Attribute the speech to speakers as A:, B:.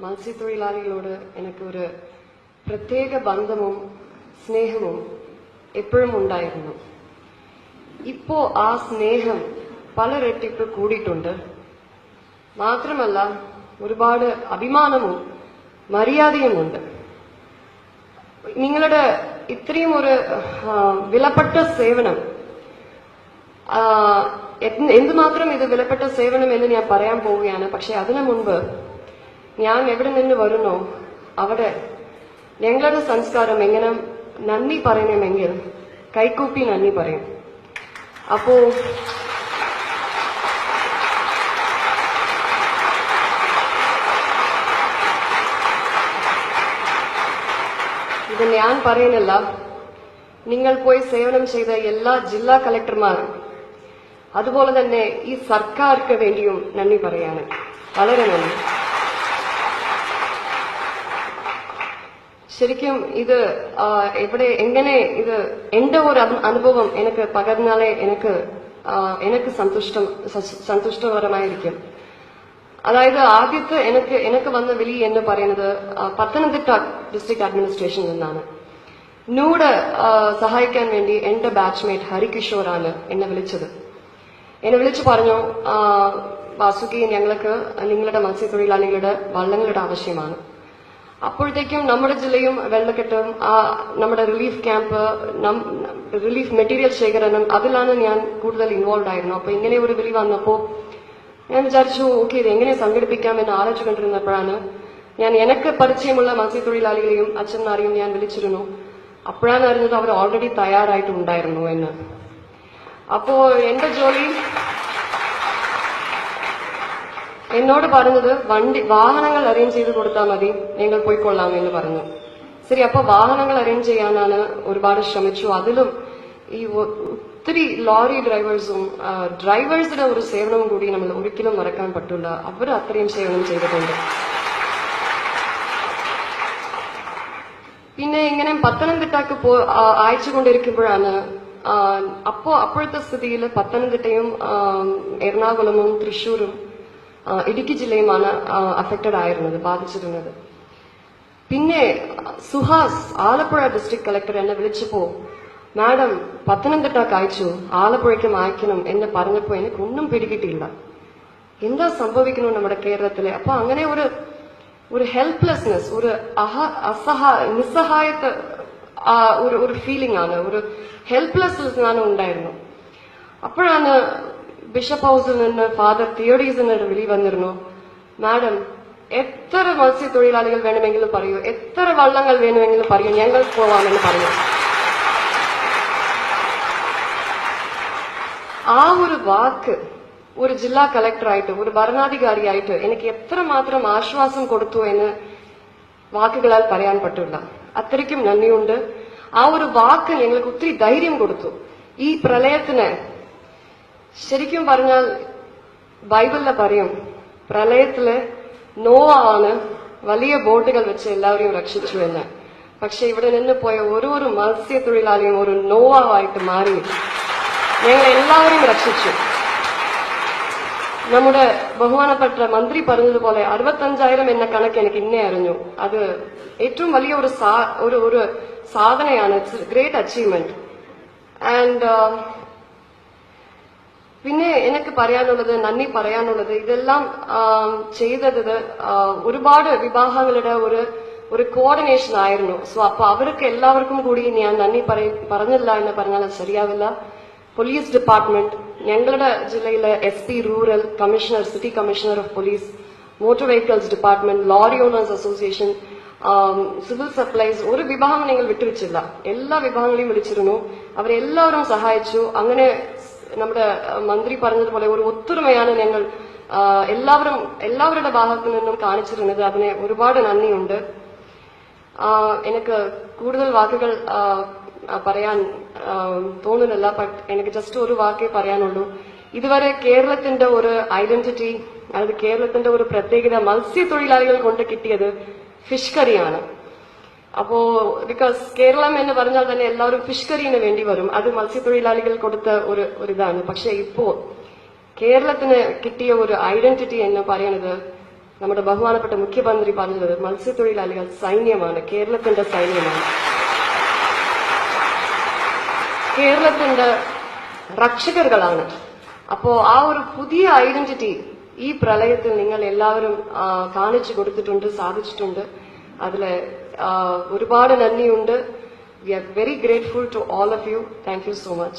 A: മത്സ്യത്തൊഴിലാളികളോട് എനിക്കൊരു പ്രത്യേക ബന്ധവും സ്നേഹവും എപ്പോഴും ഉണ്ടായിരുന്നു. ഇപ്പോ ആ സ്നേഹം പലരട്ടിപ്പ് കൂടിയിട്ടുണ്ട്. മാത്രമല്ല ഒരുപാട് അഭിമാനവും മര്യാദയുമുണ്ട്. നിങ്ങളുടെ ഇത്രയും ഒരു വിലപ്പെട്ട സേവനം, എന്തുമാത്രം ഇത് വിലപ്പെട്ട സേവനം എന്ന് ഞാൻ പറയാൻ പോവുകയാണ്. പക്ഷെ അതിനു മുൻപ് ഞാൻ എവിടെ നിന്ന് വരുന്നോ അവിടെ ഞങ്ങളുടെ സംസ്കാരം എങ്ങനെ നന്ദി പറയണമെങ്കിൽ കൈകൂപ്പി നന്ദി പറയും. അപ്പോ ഇത് ഞാൻ പറയുന്നില്ല, നിങ്ങൾ പോയി സേവനം ചെയ്ത എല്ലാ ജില്ലാ കളക്ടർമാരും അതുപോലെ തന്നെ ഈ സർക്കാർക്ക് വേണ്ടിയും നന്ദി പറയാണ്. വളരെ നന്ദി. ശരിക്കും ഇത് എങ്ങനെ ഇത് എന്റെ ഒരു അനുഭവം എനിക്ക് പകർന്നാലേ എനിക്ക് സന്തുഷ്ടകരമായിരിക്കും. അതായത് ആദ്യത്തെ എനിക്ക് വന്ന വിളി എന്ന് പറയുന്നത് പത്തനംതിട്ട ഡിസ്ട്രിക്ട് അഡ്മിനിസ്ട്രേഷനിൽ നിന്നാണ്. എന്നോട് സഹായിക്കാൻ വേണ്ടി എന്റെ ബാച്ച്മേറ്റ് ഹരികിഷോറാണ് എന്നെ വിളിച്ചത്. എന്നെ വിളിച്ചു പറഞ്ഞു, വാസുകി, ഞങ്ങൾക്ക് നിങ്ങളുടെ മത്സ്യത്തൊഴിലാളികളുടെ വള്ളങ്ങളുടെ ആവശ്യമാണ്. അപ്പോഴത്തേക്കും നമ്മുടെ ജില്ലയും വെള്ളക്കെട്ടും നമ്മുടെ റിലീഫ് ക്യാമ്പ്, റിലീഫ് മെറ്റീരിയൽ ശേഖരണം, അതിലാണ് ഞാൻ കൂടുതൽ ഇൻവോൾവ് ആയിരുന്നു. അപ്പൊ ഇങ്ങനെ ഒരു വിളി വന്നപ്പോ ഞാൻ വിചാരിച്ചു, ഓക്കെ, ഇത് എങ്ങനെ സംഘടിപ്പിക്കാമെന്ന് ആലോചിച്ചുകൊണ്ടിരുന്നപ്പോഴാണ് ഞാൻ എനിക്ക് പരിചയമുള്ള മത്സ്യത്തൊഴിലാളികളെയും അച്ഛന്മാരെയും ഞാൻ വിളിച്ചിരുന്നു. അപ്പോഴാണ് അറിഞ്ഞത് അവർ ഓൾറെഡി തയ്യാറായിട്ടുണ്ടായിരുന്നു എന്ന്. അപ്പോ എന്റെ ജോലി എന്നോട് പറഞ്ഞത് വാഹനങ്ങൾ അറേഞ്ച് ചെയ്ത് കൊടുത്താൽ മതി, നിങ്ങൾ പോയിക്കൊള്ളാം എന്ന് പറഞ്ഞു. ശരി, അപ്പൊ വാഹനങ്ങൾ അറേഞ്ച് ചെയ്യാനാണ് ഒരുപാട് ശ്രമിച്ചു. അതിലും ഈ ഒത്തിരി ലോറി ഡ്രൈവേഴ്സും ഡ്രൈവേഴ്സിന്റെ ഒരു സേവനവും കൂടി നമ്മൾ ഒരിക്കലും മറക്കാൻ പറ്റില്ല. അവർ അത്രയും സേവനം ചെയ്തിട്ടുണ്ട്. പിന്നെ ഇങ്ങനെ പത്തനംതിട്ടക്ക് അയച്ചുകൊണ്ടിരിക്കുമ്പോഴാണ് അപ്പോഴത്തെ സ്ഥിതിയിൽ പത്തനംതിട്ടയും എറണാകുളവും തൃശ്ശൂരും ഇടുക്കി ജില്ലയുമാണ് അഫക്റ്റഡ് ആയിരുന്നത്, ബാധിച്ചിരുന്നത്. പിന്നെ സുഹാസ്, ആലപ്പുഴ ഡിസ്ട്രിക്ട് കളക്ടർ, എന്നെ വിളിച്ചപ്പോ, മാഡം പത്തനംതിട്ടക്ക് അയച്ചു, ആലപ്പുഴയ്ക്കും അയക്കണം എന്ന് പറഞ്ഞപ്പോ എനിക്കൊന്നും പിടികിട്ടിയില്ല. എന്താ സംഭവിക്കുന്നു നമ്മുടെ കേരളത്തിലെ? അപ്പൊ അങ്ങനെ ഒരു ഹെൽപ്ലെസ്നെസ്, ഒരു നിസ്സഹായത, ഒരു ഫീലിംഗ് ആണ്, ഒരു ഹെൽപ്ലെസ്നെസ് ആണ് ഉണ്ടായിരുന്നു. അപ്പോഴാണ് ബിഷപ്പ് ഹൗസിൽ നിന്ന് ഫാദർ തിയോഡീസിന് വിളി വന്നിരുന്നു, മാഡം എത്ര മത്സ്യത്തൊഴിലാളികൾ വേണമെങ്കിലും പറയൂ, എത്ര വള്ളങ്ങൾ വേണമെങ്കിലും പറയൂ, ഞങ്ങൾ പോവാമെന്ന് പറയൂ. ആ ഒരു വാക്ക് ഒരു ജില്ലാ കളക്ടറായിട്ട്, ഒരു ഭരണാധികാരിയായിട്ട് എനിക്ക് എത്രമാത്രം ആശ്വാസം കൊടുത്തു എന്ന് വാക്കുകളാൽ പറയാൻ പറ്റില്ല. അത്രയ്ക്കും നന്ദിയുണ്ട്. ആ ഒരു വാക്ക് ഞങ്ങൾക്ക് ഒത്തിരി ധൈര്യം കൊടുത്തു. ഈ പ്രളയത്തിന് ശരിക്കും പറഞ്ഞാൽ ബൈബിളില് പറയും, പ്രളയത്തില് നോവാണ് വലിയ ബോട്ടുകൾ വെച്ച് എല്ലാവരെയും രക്ഷിച്ചു എന്ന്. പക്ഷെ ഇവിടെ നിന്ന് പോയ ഓരോരോ മത്സ്യത്തൊഴിലാളിയും ഒരു നോവായിട്ട് മാറി ഞങ്ങൾ എല്ലാവരെയും രക്ഷിച്ചു. നമ്മുടെ ബഹുമാനപ്പെട്ട മന്ത്രി പറഞ്ഞതുപോലെ 65,000 എന്ന കണക്ക് എനിക്ക് ഇന്നേ അറിഞ്ഞു. അത് ഏറ്റവും വലിയ ഒരു സാധനയാണ്. It's great achievement. ആൻഡ് പിന്നെ എനിക്ക് പറയാനുള്ളത്, നന്ദി പറയാനുള്ളത്, ഇതെല്ലാം ചെയ്തത് ഒരുപാട് വിഭാഗങ്ങളുടെ ഒരു കോർഡിനേഷൻ ആയിരുന്നു. സോ അപ്പൊ അവർക്ക് എല്ലാവർക്കും കൂടി ഞാൻ നന്ദി പറഞ്ഞില്ല എന്ന് പറഞ്ഞാൽ അത് ശരിയാവില്ല. പോലീസ് ഡിപ്പാർട്ട്മെന്റ്, ഞങ്ങളുടെ ജില്ലയിലെ SP rural, commissioner, city commissioner of police, motor vehicles department, lorry owners association, civil supplies, ഒരു വിഭാഗം നിങ്ങൾ വിട്ടുവെച്ചില്ല. എല്ലാ വിഭാഗങ്ങളെയും വിളിച്ചിരുന്നു. അവരെല്ലാവരും സഹായിച്ചു. അങ്ങനെ നമ്മുടെ മന്ത്രി പറഞ്ഞതുപോലെ ഒരു ഒത്തൊരുമയാണ് ഞങ്ങൾ എല്ലാവരുടെ ഭാഗത്തു നിന്നും കാണിച്ചിരുന്നത്. അതിന് ഒരുപാട് നന്ദിയുണ്ട്. എനിക്ക് കൂടുതൽ വാക്കുകൾ പറയാൻ തോന്നുന്നില്ല. ബട്ട് എനിക്ക് ജസ്റ്റ് ഒരു വാക്കേ പറയാനുള്ളൂ. ഇതുവരെ കേരളത്തിന്റെ ഒരു ഐഡന്റിറ്റി, അതായത് കേരളത്തിന്റെ ഒരു പ്രത്യേകത മത്സ്യത്തൊഴിലാളികൾ കൊണ്ട് കിട്ടിയത് ഫിഷ് കറിയാണ്. അപ്പോ ബിക്കോസ് കേരളം എന്ന് പറഞ്ഞാൽ തന്നെ എല്ലാവരും ഫിഷ് കറിന് വേണ്ടി വരും. അത് മത്സ്യത്തൊഴിലാളികൾ കൊടുത്ത ഒരു ഇതാണ്. പക്ഷെ ഇപ്പോ കേരളത്തിന് കിട്ടിയ ഒരു ഐഡന്റിറ്റി എന്ന് പറയുന്നത് നമ്മുടെ ബഹുമാനപ്പെട്ട മുഖ്യമന്ത്രി പറഞ്ഞത് മത്സ്യത്തൊഴിലാളികൾ സൈന്യമാണ്, കേരളത്തിന്റെ സൈന്യമാണ്, കേരളത്തിന്റെ രക്ഷകர்களാണ്. അപ്പോ ആ ഒരു പുതിയ ഐഡന്റിറ്റി ഈ പ്രളയത്തിൽ നിങ്ങൾ എല്ലാവരും കാണിച്ചു കൊടുത്തിട്ടുണ്ട്, സാധിച്ചിട്ടുണ്ട്. അതില് ഒരുപാട് നന്ദിയുണ്ട്. We are very grateful to all of you. Thank you so much.